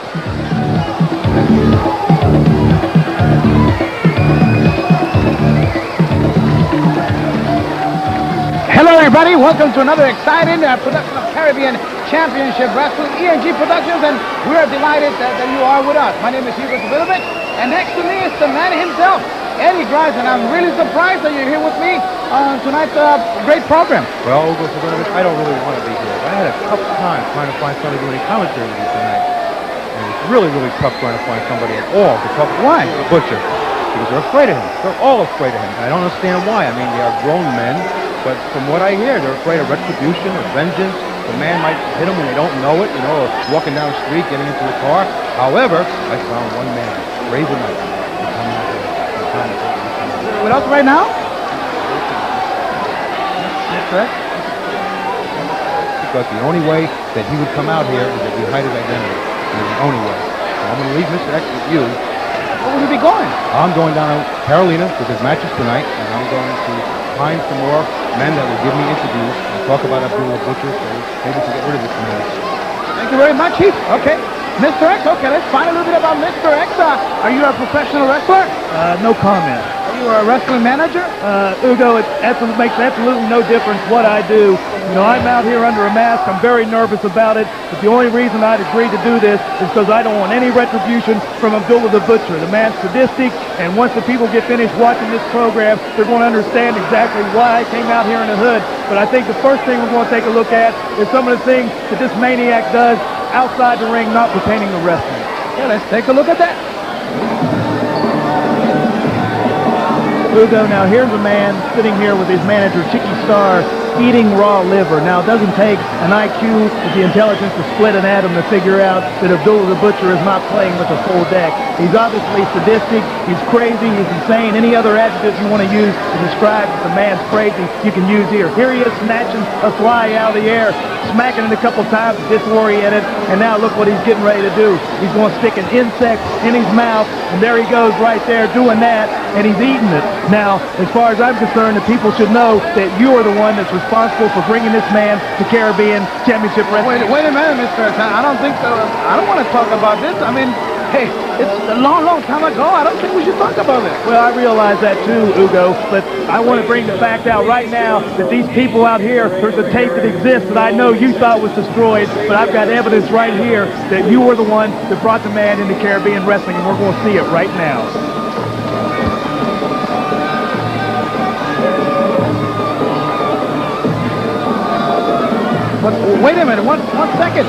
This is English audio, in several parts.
Hello everybody, welcome to another exciting production of Caribbean Championship Wrestling, E&G Productions, and we are delighted that you are with us. My name is Hugo Savilovich, and next to me is the man himself, Eddie Grice, and I'm really surprised that you're here with me on tonight's great program. Well, Hugo Savilovich, I don't really want to be here. I had a tough time trying to find somebody doing commentary with me tonight. And it's really, really tough trying to find somebody at all to talk to. Why? The Butcher. Because they're afraid of him. They're all afraid of him. And I don't understand why. I mean, they are grown men. But from what I hear, they're afraid of retribution, of vengeance. The man might hit them when they don't know it, you know, or walking down the street, getting into the car. However, I found one man, brave enough to come out here. With us right now? That's correct. Because the only way that he would come out here is if he hide his identity. And it's the only way. So I'm going to leave Mr. X with you. Where will you be going? I'm going down to Carolina with his matches tonight, and I'm going to find some more men that will give me interviews and talk about Abdullah Butcher, so maybe to get rid of this man. Thank you very much, Chief. Okay. Mr. X, okay, let's find a little bit about Mr. X. Are you a professional wrestler? No comment. Are you a wrestling manager? Ugo, it makes absolutely no difference what I do. You know, I'm out here under a mask. I'm very nervous about it. But the only reason I'd agreed to do this is because I don't want any retribution from Abdullah the Butcher. The man's sadistic, and once the people get finished watching this program, they're going to understand exactly why I came out here in the hood. But I think the first thing we're going to take a look at is some of the things that this maniac does outside the ring, not pertaining to wrestling. Yeah, let's take a look at that. Ugo, now here's a man sitting here with his manager, Chicky Star, eating raw liver. Now, it doesn't take an IQ with the intelligence to split an atom to figure out that Abdullah the Butcher is not playing with a full deck. He's obviously sadistic, he's crazy, he's insane. Any other adjectives you want to use to describe that the man's crazy, you can use here. Here he is snatching a fly out of the air, smacking it a couple times, disoriented, and now look what he's getting ready to do. He's going to stick an insect in his mouth, and there he goes right there doing that, and he's eating it. Now, as far as I'm concerned, the people should know that you are the one that's responsible for bringing this man to Caribbean Championship Wrestling. Wait a minute, Mr. X. I don't think so. I don't want to talk about this. I mean, hey, it's a long, long time ago. I don't think we should talk about it. Well, I realize that too, Ugo, but I want to bring the fact out right now that these people out here, there's a tape that exists that I know you thought was destroyed, but I've got evidence right here that you were the one that brought the man into Caribbean Wrestling, and we're going to see it right now. But wait a minute, one second.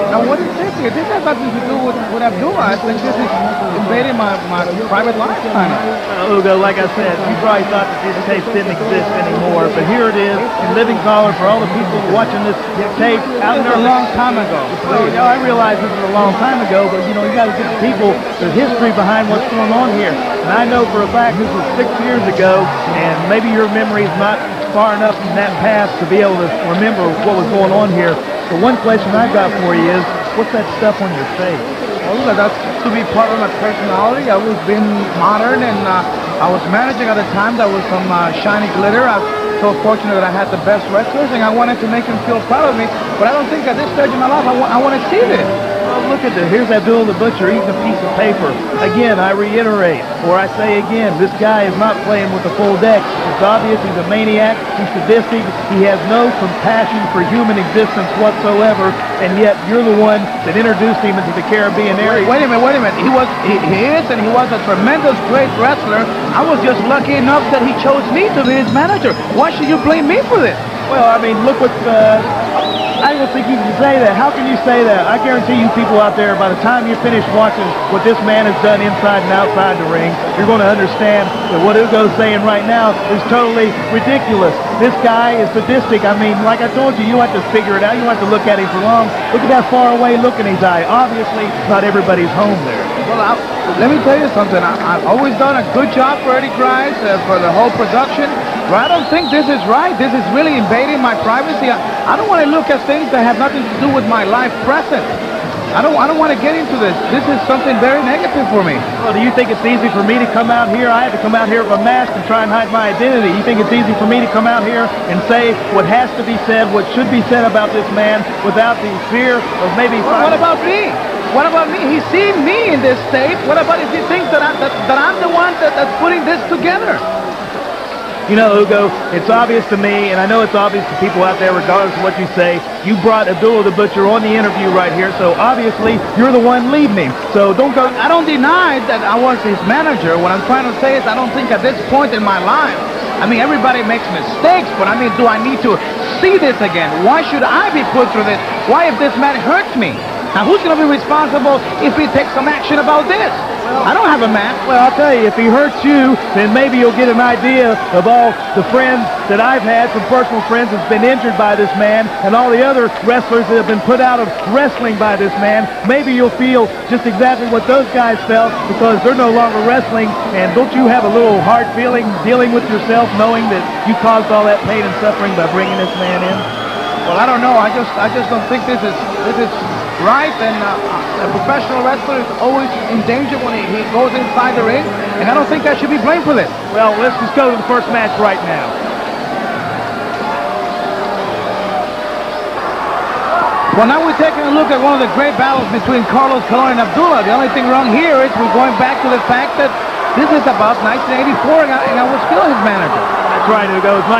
Now, what is this here? This has nothing to do with Abdullah. I think this is invading my private life, kind of. Ugo, like I said, you probably thought that this tape didn't exist anymore, but here it is in living color for all the people watching this tape out there. A long time ago. Well, you know, I realize this is a long time ago, but you know, you got to give the people the history behind what's going on here. And I know for a fact this was 6 years ago, and maybe your memory is not far enough in that past to be able to remember what was going on here. The one question I got for you is, what's that stuff on your face? Well, that's to be part of my personality. I was being modern, and I was managing at the time. That was some shiny glitter. I was so fortunate that I had the best wrestlers, and I wanted to make them feel proud of me. But I don't think at this stage in my life I want to see this. Well, look at this. Here's Abdullah the Butcher eating a piece of paper. Again, I reiterate, or I say again, this guy is not playing with the full deck. It's obvious he's a maniac. He's sadistic. He has no compassion for human existence whatsoever, and yet you're the one that introduced him into the Caribbean area. Wait a minute. He is, and he was a tremendous, great wrestler. I was just lucky enough that he chose me to be his manager. Why should you blame me for this? Well, I mean, look what... I don't think you can say that. How can you say that? I guarantee you people out there, by the time you finish watching what this man has done inside and outside the ring, you're going to understand that what Ugo's saying right now is totally ridiculous. This guy is sadistic. I mean, like I told you, you have to figure it out. You don't have to look at him for long. Look at that far away look in his eye. Obviously, not everybody's home there. Well, let me tell you something. I've always done a good job for Eddie Grice, for the whole production. But I don't think this is right. This is really invading my privacy. I don't want to look at things that have nothing to do with my life present. I don't want to get into this. This is something very negative for me. Well, do you think it's easy for me to come out here? I had to come out here with a mask and try and hide my identity. You think it's easy for me to come out here and say what has to be said, what should be said about this man without the fear of maybe... Well, what about me? What about me? He's seen me in this state. What about if he thinks that I'm the one that's putting this together? You know, Hugo, it's obvious to me, and I know it's obvious to people out there, regardless of what you say. You brought Abdullah the Butcher on the interview right here, so obviously you're the one leading him. So don't go. I don't deny that I was his manager. What I'm trying to say is I don't think at this point in my life, I mean, everybody makes mistakes, but I mean, do I need to see this again? Why should I be put through this? Why if this man hurts me? Now, who's going to be responsible if he takes some action about this? I don't have a match. Well, I'll tell you, if he hurts you, then maybe you'll get an idea of all the friends that I've had, some personal friends that's been injured by this man, and all the other wrestlers that have been put out of wrestling by this man. Maybe you'll feel just exactly what those guys felt because they're no longer wrestling. And don't you have a little hard feeling dealing with yourself, knowing that you caused all that pain and suffering by bringing this man in? Well, I don't know. I just don't think this is right. And a professional wrestler is always in danger when he goes inside the ring, and I don't think I should be blamed for this. Well, let's just go to the first match right now. Well, now we're taking a look at one of the great battles between Carlos Colon and Abdullah. The only thing wrong here is we're going back to the fact that this is about 1984, and I was still his manager. That's right, Hugo. It was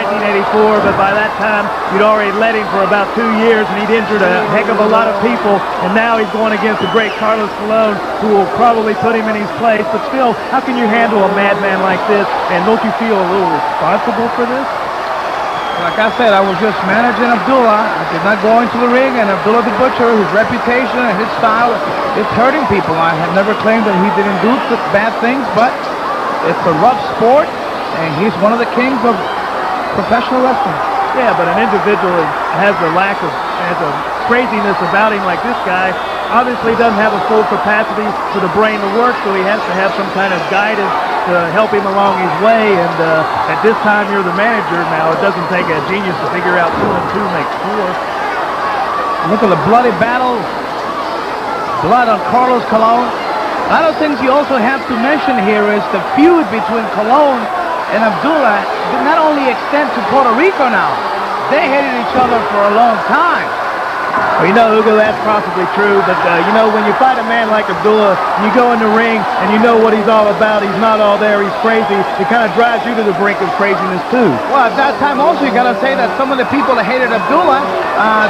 1984, but by that time, you'd already led him for about 2 years, and he'd injured a heck of a lot of people, and now he's going against the great Carlos Colon, who will probably put him in his place. But still, how can you handle a madman like this, and don't you feel a little responsible for this? Like I said, I was just managing Abdullah. I did not go into the ring, and Abdullah the Butcher, his reputation and his style, it's hurting people. I have never claimed that he didn't do such bad things, but it's a rough sport, and he's one of the kings of professional wrestling. Yeah, but an individual that has a craziness about him like this guy obviously doesn't have a full capacity for the brain to work, so he has to have some kind of guidance to help him along his way. And at this time, you're the manager now. It doesn't take a genius to figure out 2 and 2 makes 4. Look at the bloody battle. Blood on Carlos Colon. A lot of things you also have to mention here is the feud between Colon and Abdullah did not only extend to Puerto Rico now. They hated each other for a long time. Well, you know, Hugo, that's possibly true, but, you know, when you fight a man like Abdullah, and you go in the ring, and you know what he's all about, he's not all there, he's crazy, it kind of drives you to the brink of craziness, too. Well, at that time also, you got to say that some of the people that hated Abdullah,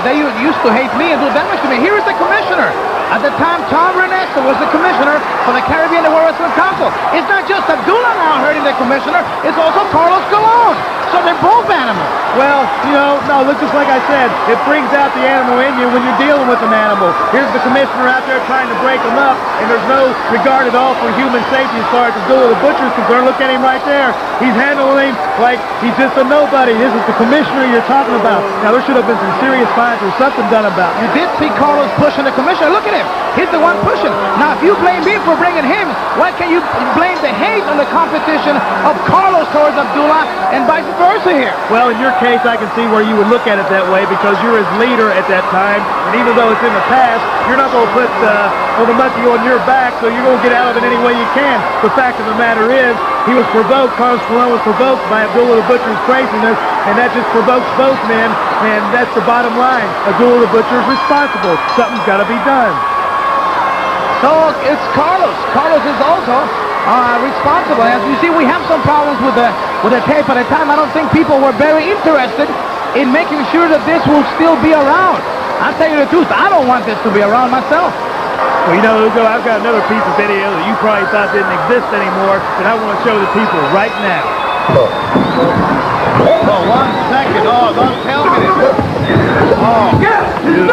they used to hate me and do damage to me. Here is the commissioner. At the time, Tom Renesta was the commissioner for the Caribbean World Wrestling Council. It's not just Abdullah now hurting the commissioner, it's also Carlos Colon. So they're both animals. Well, you know, no, look, just like I said, it brings out the animal in you when you're dealing with an animal. Here's the commissioner out there trying to break him up, and there's no regard at all for human safety as far as Abdullah the Butcher is concerned. Look at him right there. He's handling him like he's just a nobody. This is the commissioner you're talking about. Now, there should have been some serious fines or something done about it. You did see Carlos pushing the commissioner. Look at him. He's the one pushing. Now, if you blame me for bringing him, why can't you blame the hate on the competition of Carlos towards Abdullah and vice versa here? Well, in your case, I can see where you would look at it that way because you're his leader at that time, and even though it's in the past, you're not going to put all the monkey on your back, so you're going to get out of it any way you can. The fact of the matter is, he was provoked, Carlos Colon was provoked by Abdullah the Butcher's craziness, and that just provokes both men, and that's the bottom line. Abdullah the Butcher is responsible. Something's got to be done. So it's Carlos. Carlos is also responsible. As you see, we have some problems with the tape at the time. I don't think people were very interested in making sure that this will still be around. I'll tell you the truth, I don't want this to be around myself. Well, you know, Hugo, I've got another piece of video that you probably thought didn't exist anymore that I want to show the people right now. Oh, 1 second. Oh, don't tell me this. Oh.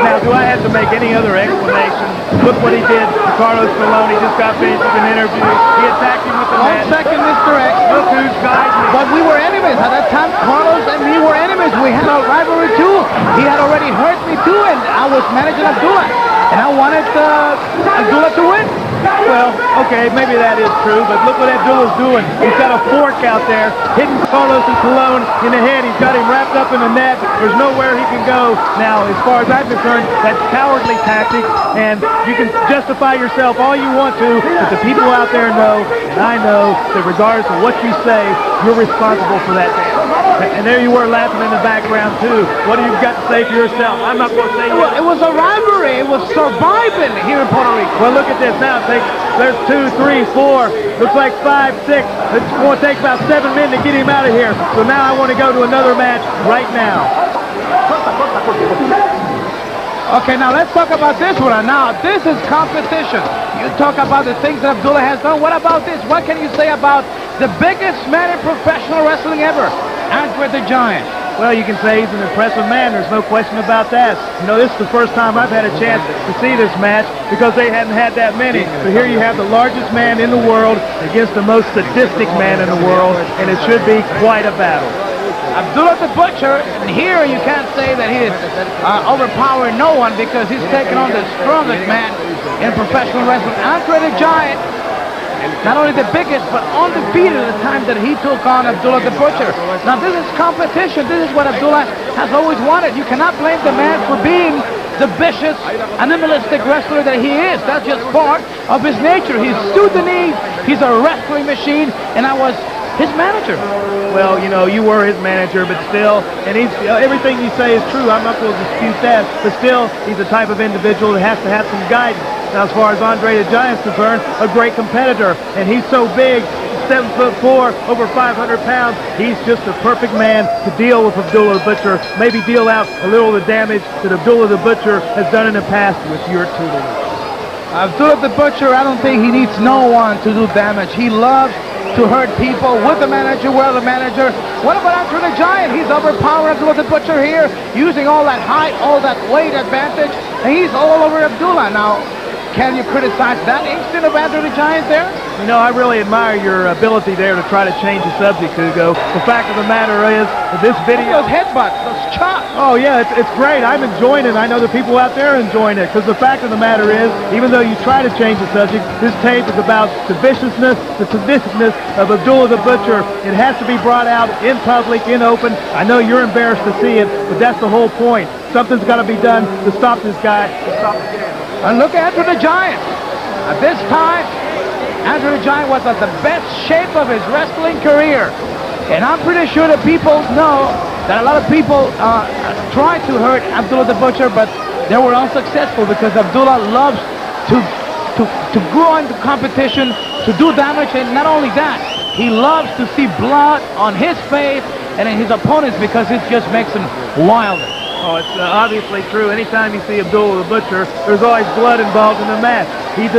Now, do I have to make any other explanation? Look what he did to Carlos Colon. He just got finished with an interview. He attacked him with the mat. 1 second, Mr. X. Look who's guiding him. But we were enemies. At that time, Carlos and me were enemies. We had a rivalry too. He had already hurt me too, and I was managing Abdullah. And I wanted Abdullah to win. Well, okay, maybe that is true, but look what Abdullah's doing. He's got a fork out there, hitting Carlos and Colon in the head. He's got him wrapped up in the net. There's nowhere he can go. Now, as far as I'm concerned, that's cowardly tactics, and you can justify yourself all you want to, but the people out there know, and I know, that regardless of what you say, you're responsible for that damage. And there you were laughing in the background, too. What do you got to say for yourself? I'm not going to say Well, it was a rivalry. It was surviving here in Puerto Rico. Well, look at this now. There's 2, 3, 4. Looks like 5, 6. It's going to take about 7 men to get him out of here. So now I want to go to another match right now. Okay, now let's talk about this one. Now, this is competition. You talk about the things that Abdullah has done. What about this? What can you say about the biggest man in professional wrestling ever, Andre the Giant? Well, you can say he's an impressive man. There's no question about that. You know, this is the first time I've had a chance to see this match because they hadn't had that many. So here you have the largest man in the world against the most sadistic man in the world, and it should be quite a battle. Abdullah the Butcher, and here you can't say that he is overpowering no one because he's taken on the strongest man in professional wrestling. Andre the Giant, not only the biggest, but undefeated at the time that he took on Abdullah the Butcher. Now this is competition. This is what Abdullah has always wanted. You cannot blame the man for being the vicious, animalistic wrestler that he is. That's just part of his nature. He's Sudanese, he's a wrestling machine, and I was his manager. Well, you know, you were his manager, but still, and he's everything you say is true. I'm not going to dispute that, but still, he's the type of individual that has to have some guidance. Now, as far as Andre the Giant's concerned, a great competitor, and he's so big, 7'4", over 500 pounds. He's just the perfect man to deal with Abdullah the Butcher. Maybe deal out a little of the damage that Abdullah the Butcher has done in the past with your tutelage. Abdullah the Butcher, I don't think he needs no one to do damage. He loves to hurt people with the manager, well the manager. What about Andre the Giant? He's overpowering Abdullah the Butcher here, using all that height, all that weight advantage, and he's all over Abdullah. Now, can you criticize that instinct of Andre the Giant there? You know, I really admire your ability there to try to change the subject, Hugo. The fact of the matter is, that this video... Those headbutts, those chops. Oh, yeah, it's great. I'm enjoying it. I know the people out there are enjoying it, because the fact of the matter is, even though you try to change the subject, this tape is about the viciousness, the sadisticness of Abdullah the Butcher. It has to be brought out in public, in open. I know you're embarrassed to see it, but that's the whole point. Something's got to be done to stop this guy, to stop the game. And look at Andre the Giant. At this time, Andre the Giant was at the best shape of his wrestling career. And I'm pretty sure that people know that a lot of people tried to hurt Abdullah the Butcher, but they were unsuccessful because Abdullah loves to go into competition, to do damage, and not only that, he loves to see blood on his face and in his opponents because it just makes him wilder. Oh, it's obviously true. Anytime you see Abdullah the Butcher, there's always blood involved in the match. He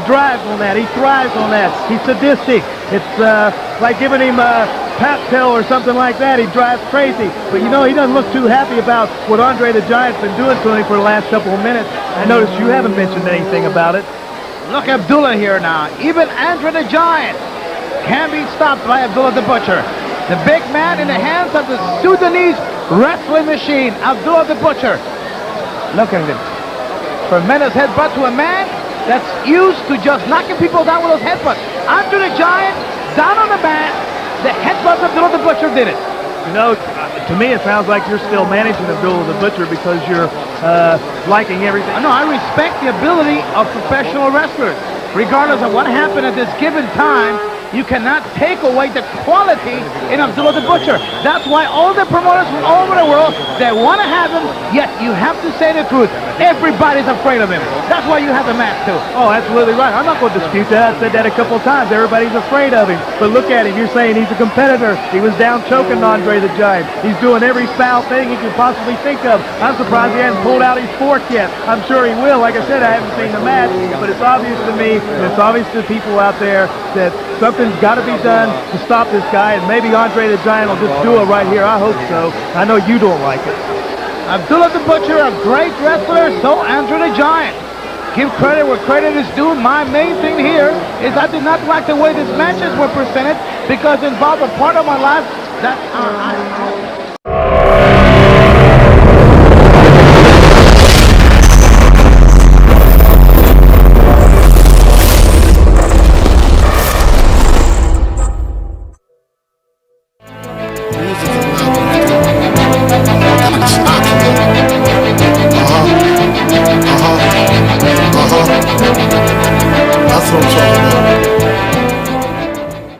drives on that. He thrives on that. He's sadistic. It's like giving him a pap pill or something like that. He drives crazy. But, you know, he doesn't look too happy about what Andre the Giant's been doing to him for the last couple of minutes. I noticed you haven't mentioned anything about it. Look at Abdullah here now. Even Andre the Giant can be stopped by Abdullah the Butcher. The big man in the hands of the Sudanese wrestling machine, Abdullah the Butcher. Look at him. Tremendous headbutt to a man that's used to just knocking people down with those headbutts. Andre the Giant, down on the mat, the headbutt of Abdullah the Butcher did it. You know, to me it sounds like you're still managing Abdullah the Butcher because you're liking everything. No, I respect the ability of professional wrestlers. Regardless of what happened at this given time, you cannot take away the quality in Abdullah the Butcher. That's why all the promoters from all over the world, they want to have him, yet you have to say the truth. Everybody's afraid of him. That's why you have the match too. Oh, absolutely right. I'm not going to dispute that. I said that a couple of times. Everybody's afraid of him. But look at him. You're saying he's a competitor. He was down choking Andre the Giant. He's doing every foul thing he can possibly think of. I'm surprised he hasn't pulled out his fork yet. I'm sure he will. Like I said, I haven't seen the match, but it's obvious to me, and it's obvious to people out there that something's got to be done to stop this guy, and maybe Andre the Giant will just do it right here. I hope so. I know you don't like it. Abdullah the Butcher, a great wrestler, so Andre the Giant. Give credit where credit is due. My main thing here is I did not like the way these matches were presented because it involved a part of my life that